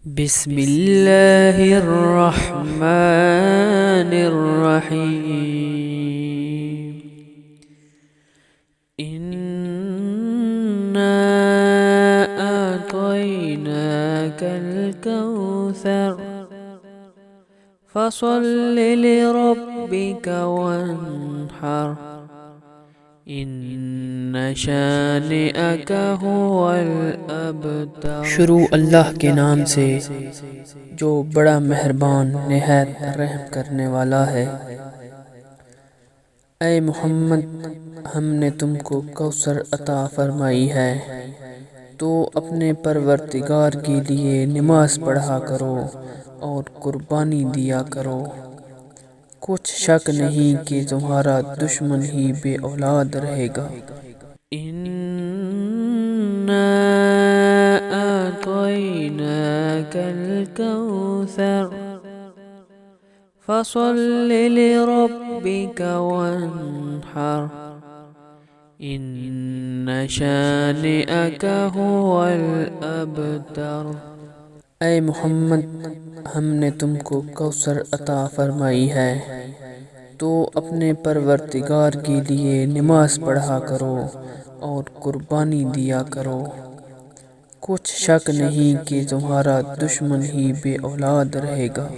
بسم اللہ الرحمن الرحیم انا اعطیناک الکوثر فصل لربک وانحر ان شانئک هو الابتر۔ شروع اللہ کے نام سے جو بڑا مہربان نہایت رحم کرنے والا ہے۔ اے محمد، ہم نے تم کو کوثر عطا فرمائی ہے، تو اپنے پروردگار کے لیے نماز پڑھا کرو اور قربانی دیا کرو۔ کچھ شک نہیں کہ تمہارا دشمن ہی بے اولاد رہے گا۔ انا اعطیناک الکوثر فصل لربک وانحر ان شانئک هو الابتر۔ اے محمد، ہم نے تم کو کوثر عطا فرمائی ہے، تو اپنے پروردگار کے لیے نماز پڑھا کرو اور قربانی دیا کرو۔ کچھ شک نہیں کہ تمہارا دشمن ہی بے اولاد رہے گا۔